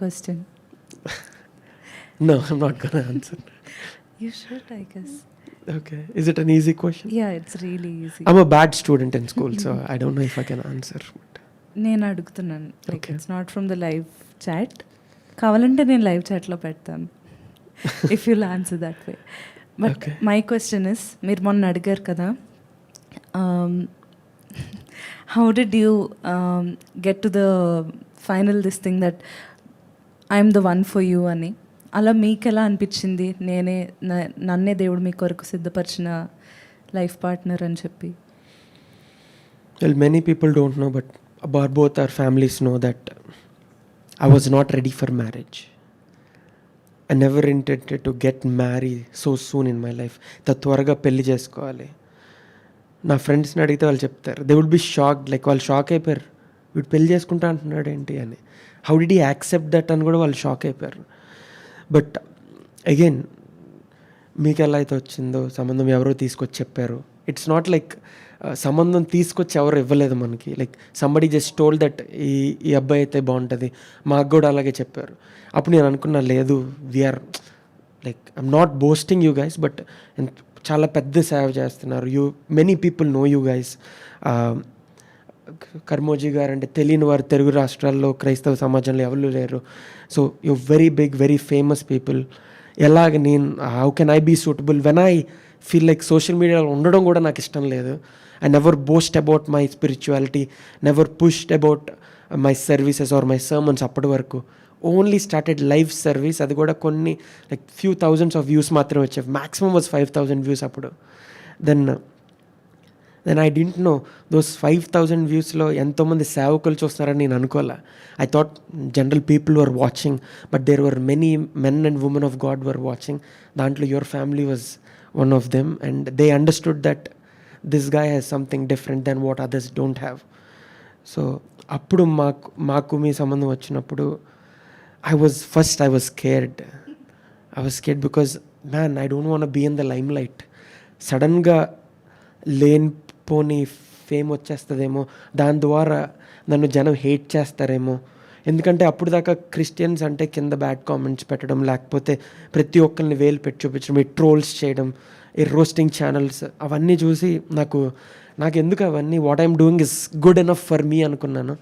question. No, I'm not gonna answer. You should, I guess. Okay. Is it an easy question? Yeah, it's really easy. I'm a bad student in school, so I don't know if I can answer. నేను అడుగుతున్నాను, like Okay. It's not from the live chat. కావాలంటే నేను live చాట్లో పెడతాను if you'll answer that way. But Okay. My question is, మీరు మొన్న అడిగారు కదా, how did you get to the final this thing that I'm the one for you అని. అలా మీకు ఎలా అనిపించింది, నన్నే దేవుడు మీ కొరకు సిద్ధపరిచిన లైఫ్ పార్ట్నర్ అని చెప్పి? Well, many people don't know, but about both our families know that I was not ready for marriage. I never intended to get married so soon in my life. త్వరగా పెళ్లి చేసుకోవాలి. నా ఫ్రెండ్స్ని అడిగితే వాళ్ళు చెప్తారు, they would be shocked, like వాళ్ళు shock అయిపోయారు, వీడు పెళ్లి చేసుకుంటా అంటున్నాడు ఏంటి అని. How did he accept that అని కూడా వాళ్ళు షాక్ అయిపోయారు. బట్ అగైన్, మీకు ఎలా అయితే వచ్చిందో సంబంధం ఎవరో తీసుకొచ్చి చెప్పారు, ఇట్స్ నాట్ లైక్ సంబంధం తీసుకొచ్చి ఎవరు ఇవ్వలేదు మనకి. Like somebody just told that ఈ అబ్బాయి అయితే బాగుంటుంది, మాకు కూడా అలాగే చెప్పారు. అప్పుడు నేను అనుకున్నా, లేదు, we're like I'm not boasting you guys, but చాలా పెద్ద సేవ చేస్తున్నారు. Many people know you guys. కర్మోజీ గారు అంటే తెలియని వారు తెలుగు రాష్ట్రాల్లో క్రైస్తవ సమాజంలో ఎవరు లేరు. So you very big, very famous people. ఎలాగ నేను how can I be suitable when I feel like social మీడియాలో ఉండడం కూడా నాకు ఇష్టం లేదు. I never boast about my spirituality, never pushed about my services or my sermons. అప్పటి వరకు ఓన్లీ స్టార్టెడ్ లైవ్ సర్వీస్, అది కూడా కొన్ని like few thousands of views మాత్రమే వచ్చాయి. మ్యాక్సిమం వాజ్ 5,000 వ్యూస్ అప్పుడు. Then I didn't know those 5,000 వ్యూస్లో ఎంతోమంది సేవకులు చూస్తున్నారని నేను అనుకోలే. I thought general people were watching, but there were many men and women of God were watching. దాంట్లో your family was one of them, and they understood that this guy has something different then what others don't have. So అప్పుడు మాకు మీ సంబంధం వచ్చినప్పుడు I was scared. I was scared because, man, I don't want to be in the limelight. సడన్గా లేనిపోని fame వచ్చేస్తుందేమో, దాని ద్వారా నన్ను జనం హేట్ చేస్తారేమో. ఎందుకంటే అప్పుడు దాకా క్రిస్టియన్స్ అంటే కింద బ్యాడ్ కామెంట్స్ పెట్టడం, లేకపోతే ప్రతి ఒక్కరిని వేలు పెట్టి చూపించడం, ఈ ట్రోల్స్ చేయడం, ఈ రోస్టింగ్ ఛానల్స్, అవన్నీ చూసి నాకు ఎందుకు అవన్నీ, what I'm doing is good enough for me అనుకున్నాను.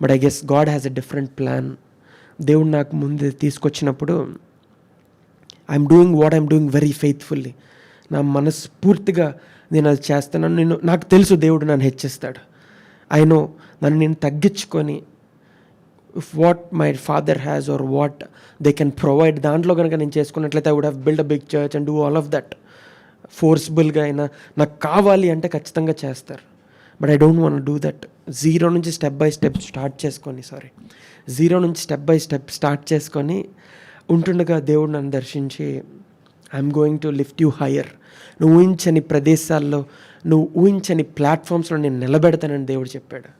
But I guess God has a different plan. దేవుడు నాకు ముందు తీసుకొచ్చినప్పుడు I'm doing what I'm doing very faithfully. నా మనస్ఫూర్తిగా నేను అది చేస్తున్నాను. నాకు తెలుసు దేవుడు నన్ను హెచ్చిస్తాడు. ఐ నో నన్ను నేను తగ్గించుకొని, if what my father has or what they can provide, దాంట్లో కనుక నేను చేసుకున్నట్లయితే I would have build a big church and do all of that. ఫోర్స్బుల్గా అయినా నాకు కావాలి అంటే ఖచ్చితంగా చేస్తారు. But I don't want do that. Zero నుంచి స్టెప్ బై స్టెప్ స్టార్ట్ చేసుకొని ఉంటుండగా దేవుడు నన్ను దర్శించి, I'm going to lift you higher, నువ్వు ఊహించని ప్రదేశాల్లో, నువ్వు ఊహించని ప్లాట్ఫామ్స్లో నేను నిలబెడతానని దేవుడు చెప్పాడు.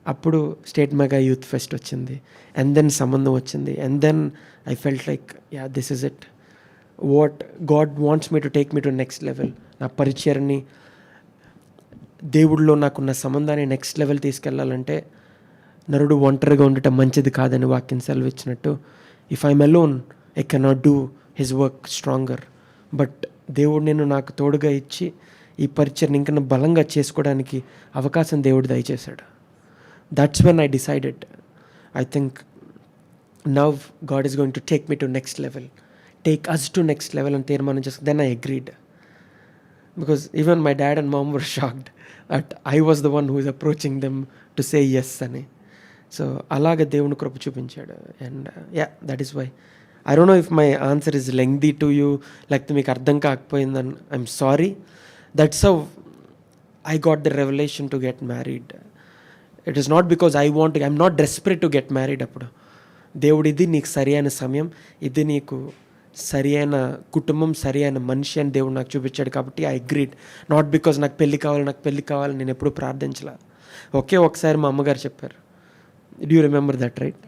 అప్పుడు స్టేట్ మెగా యూత్ ఫెస్ట్ వచ్చింది, అండ్ దెన్ సంబంధం వచ్చింది, and then I felt like, yeah, this is it, what God wants me to take me to next level. నా పరిచయాన్ని, దేవుడిలో నాకున్న సంబంధాన్ని నెక్స్ట్ లెవెల్ తీసుకెళ్ళాలంటే నరుడు ఒంటరిగా ఉండటం మంచిది కాదని వాక్యం సెలవిచ్చినట్టు, if I'm alone I cannot do his work stronger. But దేవుడు నేను నాకు తోడుగా ఇచ్చి ఈ పరిచయం ఇంకా బలంగా చేసుకోవడానికి అవకాశం దేవుడు దయచేశాడు. That's when I decided, I think now God is going to take me to next level, take us to next level అని తీర్మానం చేసుకుని then I agreed. Because even my dad and mom were shocked that I was the one who is approaching them to say yes అని. So అలాగ దేవుని కృప చూపించాడు. And yeah, that is why. I don't know if my answer is lengthy to you, లేకపోతే మీకు అర్థం కాకపోయిందని I'm sorry. That's how I got the revelation to get married. It is not because I'm not desperate to get married. అప్పుడు దేవుడు, ఇది నీకు సరి అయిన సమయం, ఇది నీకు సరి అయిన కుటుంబం, సరి అయిన మనిషి అని దేవుడు నాకు చూపించాడు. కాబట్టి ఐ అగ్రీడ్. నాట్ బికాజ్ నాకు పెళ్ళి కావాలి నేను ఎప్పుడు ప్రార్థించలే. ఒకసారి మా అమ్మగారు చెప్పారు, do you remember that, right?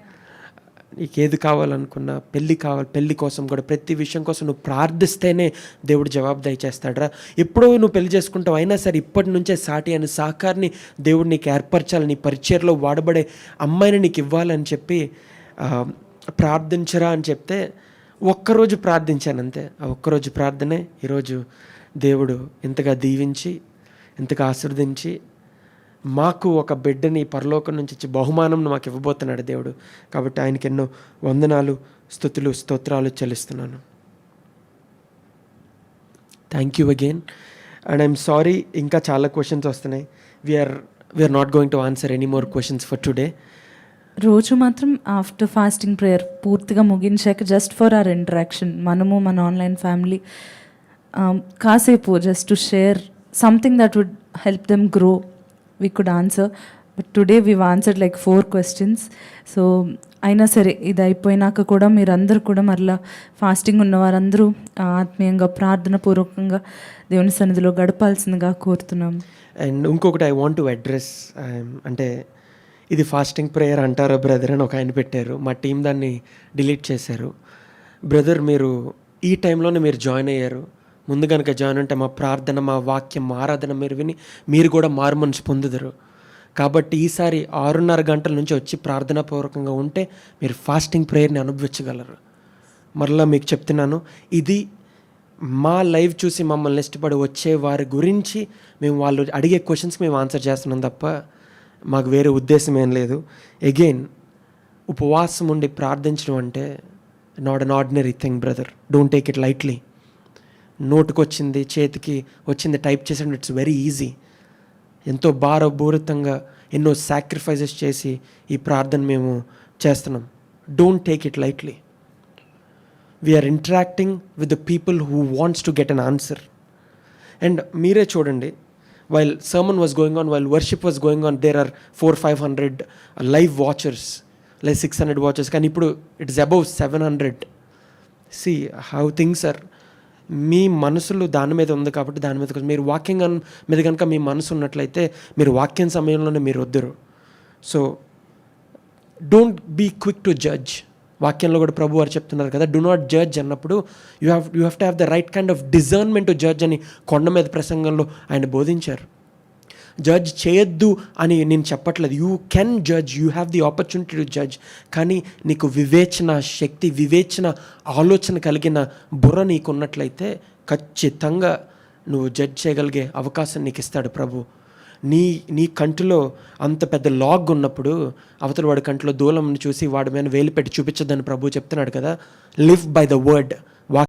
నీకు ఏది కావాలనుకున్నా, పెళ్ళి కోసం కూడా, ప్రతి విషయం కోసం నువ్వు ప్రార్థిస్తేనే దేవుడు జవాబు దయచేస్తాడరా. ఎప్పుడో నువ్వు పెళ్లి చేసుకుంటావు, అయినా సరే ఇప్పటి నుంచే సాటి అని సహకారిని దేవుడు నీకు ఏర్పరచాలి, నీ పరిచయలో వాడబడే అమ్మాయిని నీకు ఇవ్వాలని చెప్పి ప్రార్థించరా అని చెప్తే ఒక్కరోజు ప్రార్థించాను అంతే. ఆ ఒక్కరోజు ప్రార్థనే ఈరోజు దేవుడు ఇంతగా దీవించి ఇంతగా ఆశీర్వదించి మాకు ఒక బిడ్డని పరలోకం నుంచి ఇచ్చి బహుమానం మాకు ఇవ్వబోతున్నాడు దేవుడు. కాబట్టి ఆయనకి ఎన్నో వందనాలు, స్తుతులు, స్తోత్రాలు చెల్లిస్తున్నాను. Thank you again. And I'm sorry, ఇంకా చాలా క్వశ్చన్స్ వస్తున్నాయి. We're not going to answer any more questions for today. రోజు మాత్రం ఆఫ్టర్ ఫాస్టింగ్ ప్రేయర్ పూర్తిగా ముగించాక జస్ట్ ఫర్ అవర్ ఇంటరాక్షన్, మనము మన ఆన్లైన్ ఫ్యామిలీ కాసేపు just to share something that would help them grow, we could answer. But today we've answered like 4 questions. So అయినా సరే ఇది అయిపోయినాక కూడా మీరందరూ కూడా మరలా ఫాస్టింగ్ ఉన్న వారందరూ ఆత్మీయంగా ప్రార్థన పూర్వకంగా దేవుని సన్నిధిలో గడపాల్సిందిగా కోరుతున్నాం. అండ్ ఇంకొకటి ఐ వాంట్ టు అడ్రస్, అంటే ఇది ఫాస్టింగ్ ప్రేయర్ అంటారా బ్రదర్ అని ఒక ఆయన పెట్టారు. మా టీం దాన్ని డిలీట్ చేశారు. బ్రదర్, మీరు ఈ టైంలోనే మీరు జాయిన్ అయ్యారు. ముందు కనుక జాయిన్ అంటే మా ప్రార్థన, మా వాక్యం, మా ఆరాధన మీరు విని మీరు కూడా మారు మనసు పొందుదరు. కాబట్టి ఈసారి 6:30 గంటల నుంచి వచ్చి ప్రార్థనాపూర్వకంగా ఉంటే మీరు ఫాస్టింగ్ ప్రేయర్ని అనుభవించగలరు. మరలా మీకు చెప్తున్నాను, ఇది మా లైవ్ చూసి మమ్మల్ని ఇష్టపడి వచ్చే వారి గురించి మేము వాళ్ళు అడిగే క్వశ్చన్స్కి మేము ఆన్సర్ చేస్తున్నాం తప్ప మాకు వేరే ఉద్దేశం ఏం లేదు. అగైన్, ఉపవాసం ఉండి ప్రార్థించడం అంటే not an ordinary thing brother. Don't take it lightly. నోటుకు వచ్చింది, చేతికి వచ్చింది టైప్ చేసడం ఇట్స్ వెరీ ఈజీ. ఎంతో భారపూరితంగా ఎన్నో సాక్రిఫైసెస్ చేసి ఈ ప్రార్థన మేము చేస్తున్నాం. Don't take it lightly. We're interacting with the people who wants to get an answer. And మీరే చూడండి, while sermon was going on, while worship was going on, there are 400-500 live watchers, like 600 watchers. కానీ ఇప్పుడు it's above 700. See how things are. మీ మనసులు దాని మీద ఉంది కాబట్టి దాని మీద మీరు వాక్యం మీద కనుక మీ మనసు ఉన్నట్లయితే మీరు వాక్యం సమయంలోనే మీరు వద్దరు. So don't be quick to judge. వాక్యంలో కూడా ప్రభు వారు చెప్తున్నారు కదా, డు నాట్ జడ్జ్ అన్నప్పుడు you have to have the right kind of discernment to judge అని కొండ మీద ప్రసంగంలో ఆయన బోధించారు. జడ్జ్ చేయొద్దు అని నేను చెప్పట్లేదు. You can judge, you have the opportunity to judge. కానీ నీకు వివేచన శక్తి, వివేచన ఆలోచన కలిగిన బుర్ర నీకు ఉన్నట్లయితే ఖచ్చితంగా నువ్వు జడ్జ్ చేయగలిగే అవకాశం నీకు ఇస్తాడు ప్రభు. నీ కంటిలో అంత పెద్ద లాగ్ ఉన్నప్పుడు అవతల వాడి కంటిలో దూలంని చూసి వాడి మీద వేలు పెట్టి చూపించొద్దని ప్రభు చెప్తున్నాడు కదా. Live by the word.